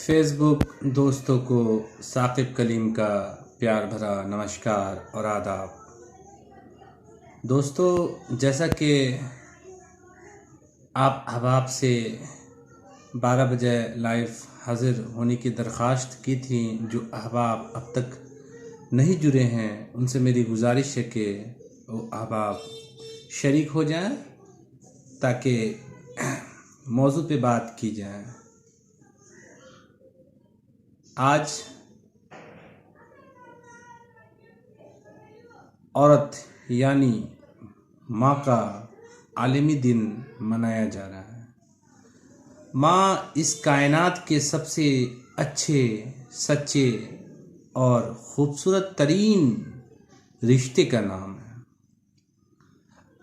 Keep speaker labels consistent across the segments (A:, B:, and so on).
A: Face بک دوستوں کو ثاقب کلیم کا پیار بھرا نمسکار اور آداب۔ دوستو، جیسا کہ آپ احباب سے 12 بجے لائیو حاضر ہونے کی درخواست کی تھی، جو احباب اب تک نہیں جڑے ہیں ان سے میری گزارش ہے کہ وہ احباب شریک ہو جائیں تاکہ موضوع پہ بات کی جائے۔ آج عورت یعنی ماں کا عالمی دن منایا جا رہا ہے۔ ماں اس کائنات کے سب سے اچھے، سچے اور خوبصورت ترین رشتے کا نام ہے۔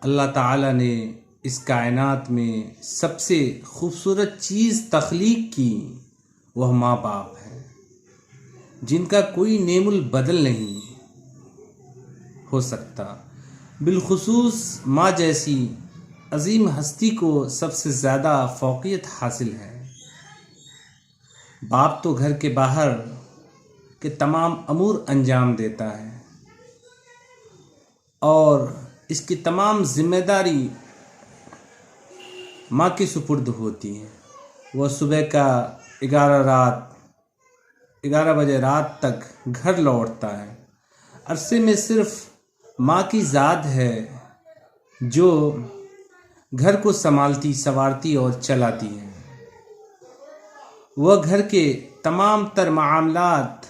A: اللہ تعالیٰ نے اس کائنات میں سب سے خوبصورت چیز تخلیق کی، وہ ماں باپ ہے، جن کا کوئی نیم البدل نہیں ہو سکتا۔ بالخصوص ماں جیسی عظیم ہستی کو سب سے زیادہ فوقیت حاصل ہے۔ باپ تو گھر کے باہر کے تمام امور انجام دیتا ہے اور اس کی تمام ذمہ داری ماں کے سپرد ہوتی ہے۔ وہ صبح کا 11 بجے رات تک گھر لوٹتا ہے۔ عرصے میں صرف ماں کی ذات ہے جو گھر کو سنبھالتی، سنوارتی اور چلاتی ہے۔ وہ گھر کے تمام تر معاملات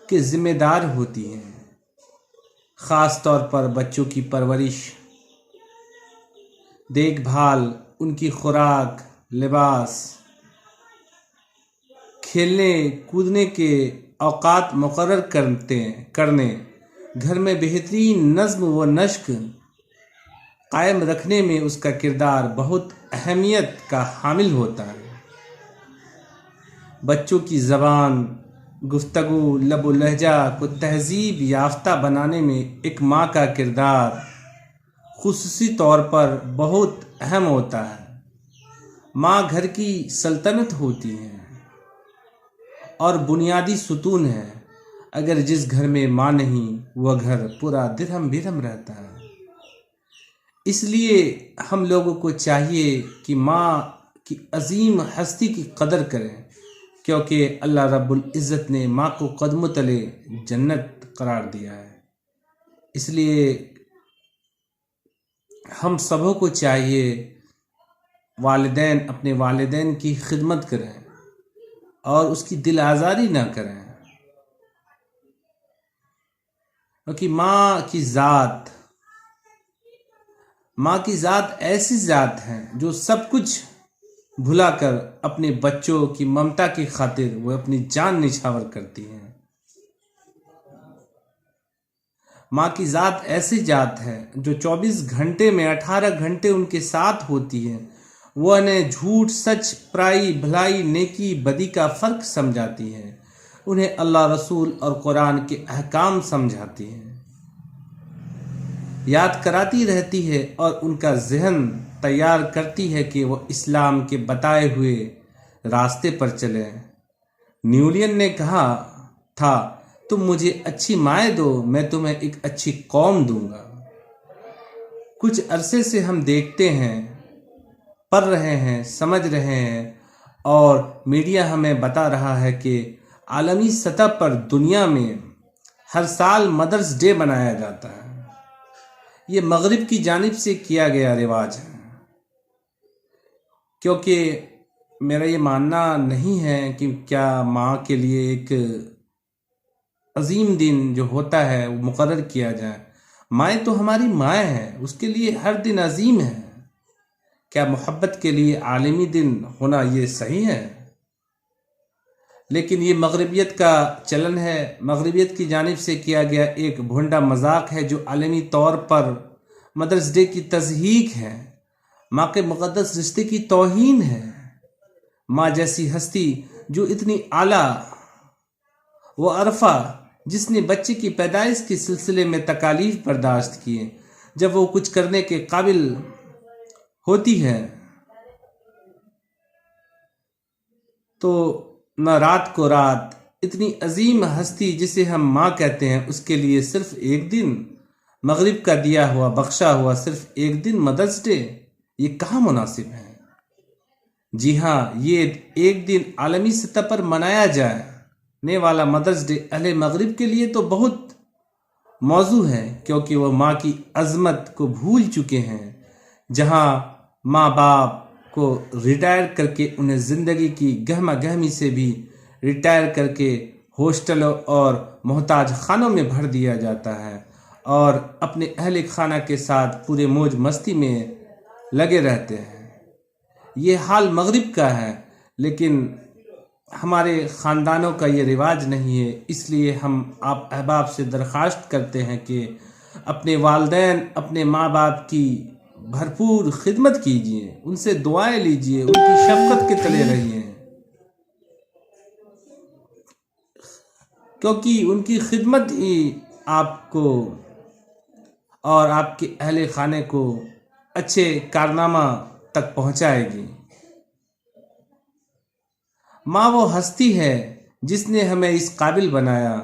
A: کے ذمہ دار ہوتی ہے، خاص طور پر بچوں کی پرورش، دیکھ بھال، ان کی خوراک، لباس، کھیلنے کودنے کے اوقات مقرر کرنے، گھر میں بہترین نظم و نسق قائم رکھنے میں اس کا کردار بہت اہمیت کا حامل ہوتا ہے۔ بچوں کی زبان، گفتگو، لب و لہجہ کو تہذیب یافتہ بنانے میں ایک ماں کا کردار خصوصی طور پر بہت اہم ہوتا ہے۔ ماں گھر کی سلطنت ہوتی ہے اور بنیادی ستون ہے۔ اگر جس گھر میں ماں نہیں، وہ گھر پورا درہم برہم رہتا ہے۔ اس لیے ہم لوگوں کو چاہیے کہ ماں کی عظیم ہستی کی قدر کریں، کیونکہ اللہ رب العزت نے ماں کو قدموں تلے جنت قرار دیا ہے۔ اس لیے ہم سبوں کو چاہیے اپنے والدین کی خدمت کریں اور اس کی دل آزاری نہ کریں، کیونکہ ماں کی ذات ایسی ذات ہے جو سب کچھ بھلا کر اپنے بچوں کی ممتا کی خاطر وہ اپنی جان نچھاور کرتی ہے۔ ماں کی ذات ایسی ذات ہے جو 24 گھنٹے میں 18 گھنٹے ان کے ساتھ ہوتی ہے۔ وہ انہیں جھوٹ، سچ، برائی، بھلائی، نیکی، بدی کا فرق سمجھاتی ہے۔ انہیں اللہ، رسول اور قرآن کے احکام سمجھاتی ہے، یاد کراتی رہتی ہے اور ان کا ذہن تیار کرتی ہے کہ وہ اسلام کے بتائے ہوئے راستے پر چلیں۔ نیوٹن نے کہا تھا، تم مجھے اچھی مائیں دو، میں تمہیں ایک اچھی قوم دوں گا۔ کچھ عرصے سے ہم دیکھتے ہیں، پڑھ رہے ہیں، سمجھ رہے ہیں اور میڈیا ہمیں بتا رہا ہے کہ عالمی سطح پر دنیا میں ہر سال مدرس ڈے منایا جاتا ہے۔ یہ مغرب کی جانب سے کیا گیا رواج ہے، کیونکہ میرا یہ ماننا نہیں ہے کہ کیا ماں کے لیے ایک عظیم دن جو ہوتا ہے وہ مقرر کیا جائے۔ مائیں تو ہماری مائیں ہیں، اس کے لیے ہر دن عظیم ہے۔ کیا محبت کے لیے عالمی دن ہونا یہ صحیح ہے؟ لیکن یہ مغربیت کا چلن ہے، مغربیت کی جانب سے کیا گیا ایک بھونڈا مذاق ہے جو عالمی طور پر مدرس ڈے کی تضحیک ہے، ماں کے مقدس رشتے کی توہین ہے۔ ماں جیسی ہستی جو اتنی اعلیٰ و عرفہ، جس نے بچے کی پیدائش کے سلسلے میں تکالیف برداشت کیے، جب وہ کچھ کرنے کے قابل ہوتی ہے تو نہ رات کو رات، اتنی عظیم ہستی جسے ہم ماں کہتے ہیں، اس کے لیے صرف ایک دن مغرب کا دیا ہوا بخشا ہوا صرف ایک دن مدرس ڈے، یہ کہاں مناسب ہے؟ جی ہاں، یہ ایک دن عالمی سطح پر منایا جانے والا مدرس ڈے اہل مغرب کے لیے تو بہت موضوع ہے، کیونکہ وہ ماں کی عظمت کو بھول چکے ہیں۔ جہاں ماں باپ کو ریٹائر کر کے انہیں زندگی کی گہما گہمی سے بھی ریٹائر کر کے ہاسٹلوں اور محتاج خانوں میں بھر دیا جاتا ہے اور اپنے اہل خانہ کے ساتھ پورے موج مستی میں لگے رہتے ہیں۔ یہ حال مغرب کا ہے، لیکن ہمارے خاندانوں کا یہ رواج نہیں ہے، اس لیے ہم آپ احباب سے درخواست کرتے ہیں کہ اپنے والدین، اپنے ماں باپ کی بھرپور خدمت کیجیے، ان سے دعائیں لیجیے، ان کی شفقت کے تلے رہیے، کیونکہ ان کی خدمت ہی آپ کو اور آپ کے اہل خانے کو اچھے کارنامہ تک پہنچائے گی۔ ماں وہ ہستی ہے جس نے ہمیں اس قابل بنایا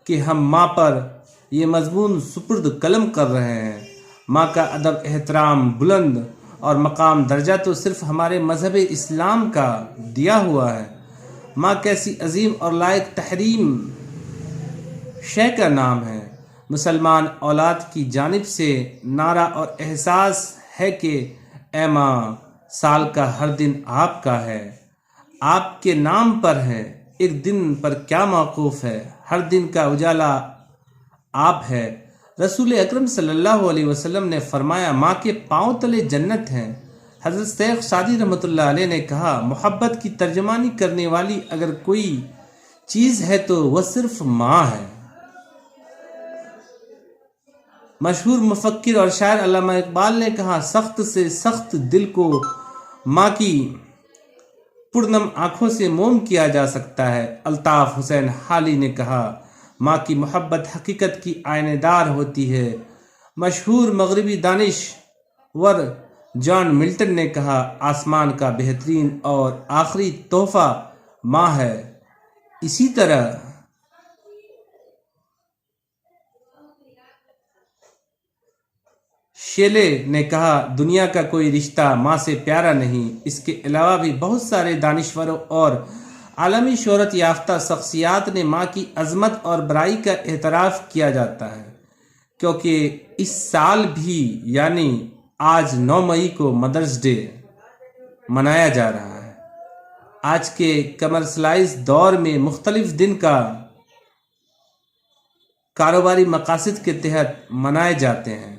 A: کہ ہم ماں پر یہ مضمون سپرد قلم کر رہے ہیں۔ ماں کا ادب، احترام، بلند اور مقام درجہ تو صرف ہمارے مذہب اسلام کا دیا ہوا ہے۔ ماں کیسی عظیم اور لائق تحریم شے کا نام ہے۔ مسلمان اولاد کی جانب سے نعرہ اور احساس ہے کہ اے ماں، سال کا ہر دن آپ کا ہے، آپ کے نام پر ہے، ایک دن پر کیا موقوف ہے، ہر دن کا اجالا آپ ہے۔ رسول اکرم صلی اللہ علیہ وسلم نے فرمایا، ماں کے پاؤں تلے جنت ہے۔ حضرت شیخ سعدی رحمۃ اللہ علیہ نے کہا، محبت کی ترجمانی کرنے والی اگر کوئی چیز ہے تو وہ صرف ماں ہے۔ مشہور مفکر اور شاعر علامہ اقبال نے کہا، سخت سے سخت دل کو ماں کی پرنم آنکھوں سے موم کیا جا سکتا ہے۔ الطاف حسین حالی نے کہا، ماں کی محبت حقیقت کی آئینے دار ہوتی ہے۔ مشہور مغربی دانشور جان ملٹن نے کہا، آسمان کا بہترین اور آخری تحفہ ماں ہے۔ اسی طرح شیلے نے کہا، دنیا کا کوئی رشتہ ماں سے پیارا نہیں۔ اس کے علاوہ بھی بہت سارے دانشوروں اور عالمی شہرت یافتہ شخصیات نے ماں کی عظمت اور بڑائی کا اعتراف کیا جاتا ہے، کیونکہ اس سال بھی یعنی آج 9 مئی کو مدرس ڈے منایا جا رہا ہے۔ آج کے کمرشلائز دور میں مختلف دن کا کاروباری مقاصد کے تحت منائے جاتے ہیں،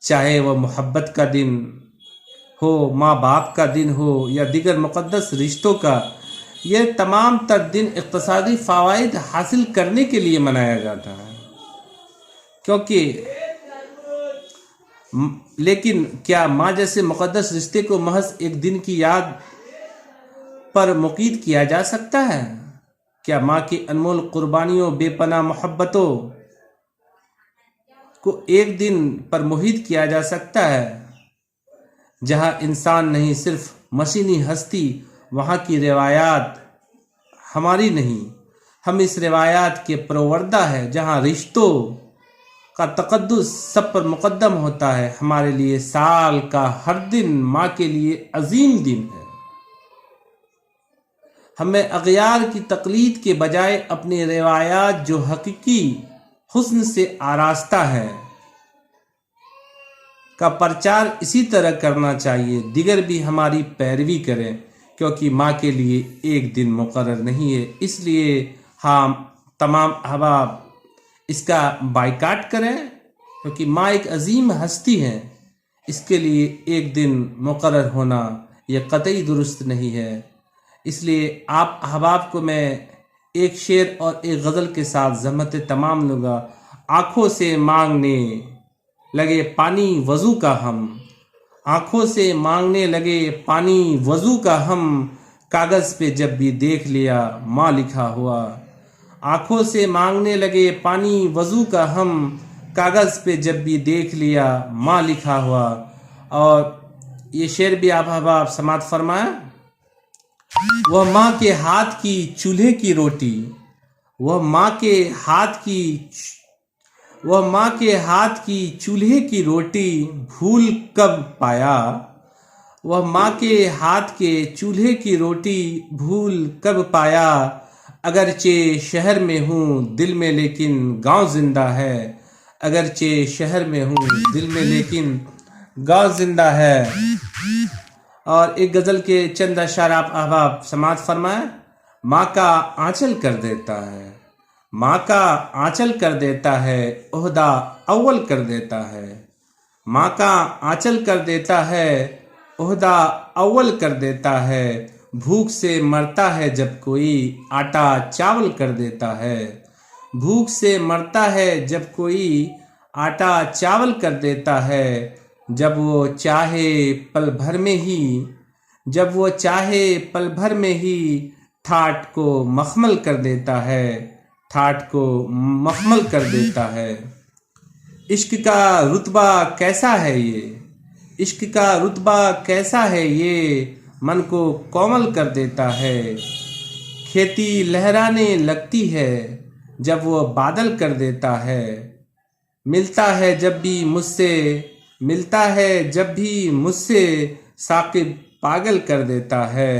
A: چاہے وہ محبت کا دن ہو، ماں باپ کا دن ہو یا دیگر مقدس رشتوں کا۔ یہ تمام تر دن اقتصادی فوائد حاصل کرنے کے لیے منایا جاتا ہے، لیکن کیا ماں جیسے مقدس رشتے کو محض ایک دن کی یاد پر مقید کیا جا سکتا ہے؟ کیا ماں کی انمول قربانیوں، بے پناہ محبتوں کو ایک دن پر محیط کیا جا سکتا ہے؟ جہاں انسان نہیں، صرف مشینی ہستی، وہاں کی روایات ہماری نہیں، ہم اس روایات کے پروردہ ہے۔ جہاں رشتوں کا تقدس سب پر مقدم ہوتا ہے، ہمارے لیے سال کا ہر دن ماں کے لیے عظیم دن ہے۔ ہمیں اغیار کی تقلید کے بجائے اپنی روایات جو حقیقی حسن سے آراستہ ہے کا پرچار اسی طرح کرنا چاہیے۔ دیگر بھی ہماری پیروی کریں، کیونکہ ماں کے لیے ایک دن مقرر نہیں ہے۔ اس لیے ہم تمام احباب اس کا بائیکاٹ کریں، کیونکہ ماں ایک عظیم ہستی ہے، اس کے لیے ایک دن مقرر ہونا یہ قطعی درست نہیں ہے۔ اس لیے آپ احباب کو میں ایک شعر اور ایک غزل کے ساتھ زحمت تمام لوں، آنکھوں سے مانگنے لگے پانی وضو کا ہم، آنکھوں سے مانگنے لگے پانی وضو کا ہم، کاغذ پہ جب بھی دیکھ لیا ماں لکھا ہوا۔ آنکھوں سے مانگنے لگے پانی وضو کا ہم، کاغذ پہ جب بھی دیکھ لیا ماں لکھا ہوا۔ اور یہ شعر بھی آپ احباب سماعت فرمائیں۔ وہ ماں کے ہاتھ کی چولہے کی روٹی، وہ ماں کے ہاتھ کی چولہے کی روٹی بھول کب پایا، وہ ماں کے ہاتھ کے چولہے کی روٹی بھول کب پایا، اگرچہ شہر میں ہوں دل میں لیکن گاؤں زندہ ہے، اگرچہ شہر میں ہوں دل میں لیکن گاؤں زندہ ہے۔ اور ایک غزل کے چند اشعار آپ احباب سماعت فرمائیں۔ ماں کا آنچل کر دیتا ہے، ماں کا آنچل کر دیتا ہے، عہدہ اول کر دیتا ہے، ماں کا آنچل کر دیتا ہے، عہدہ اول کر دیتا ہے، بھوک سے مرتا ہے جب کوئی آٹا چاول کر دیتا ہے، بھوک سے مرتا ہے جب کوئی آٹا چاول کر دیتا ہے، جب وہ چاہے پل بھر میں ہی ٹھاٹ کو مخمل کر دیتا ہے، ٹھاٹ کو مخمل کر دیتا ہے۔ عشق کا رتبہ کیسا ہے یہ، عشق کا رتبہ کیسا ہے یہ، من کو کومل کر دیتا ہے، کھیتی لہرانے لگتی ہے جب وہ بادل کر دیتا ہے، ملتا ہے جب بھی مجھ سے ثاقب پاگل کر دیتا ہے،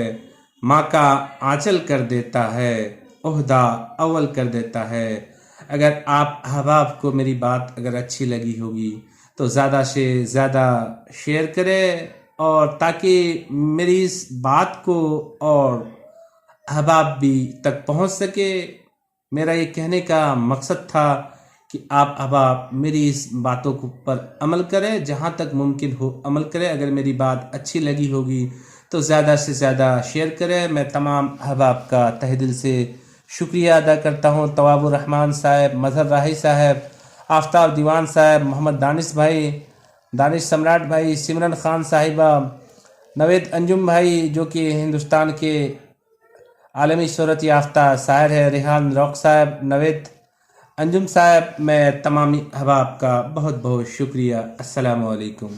A: ماں کا آنچل کر دیتا ہے، عہدہ اول کر دیتا ہے۔ اگر آپ احباب کو میری بات اگر اچھی لگی ہوگی تو زیادہ سے زیادہ شیئر کریں، اور تاکہ میری اس بات کو اور احباب بھی تک پہنچ سکے۔ میرا یہ کہنے کا مقصد تھا کہ آپ احباب میری اس باتوں پر عمل کریں، جہاں تک ممکن ہو عمل کریں۔ اگر میری بات اچھی لگی ہوگی تو زیادہ سے زیادہ شیئر کریں۔ میں تمام احباب کا تہ دل سے شکریہ ادا کرتا ہوں۔ تواب الرحمن صاحب، مظہر راہی صاحب، آفتاب دیوان صاحب، محمد دانش بھائی، دانش سمراٹ بھائی، سمرن خان صاحبہ، نوید انجم بھائی جو کہ ہندوستان کے عالمی شہرت یافتہ شاعر ہے، ریحان روق صاحب، نوید انجم صاحب، میں تمامی احباب کا بہت بہت شکریہ۔ السلام علیکم۔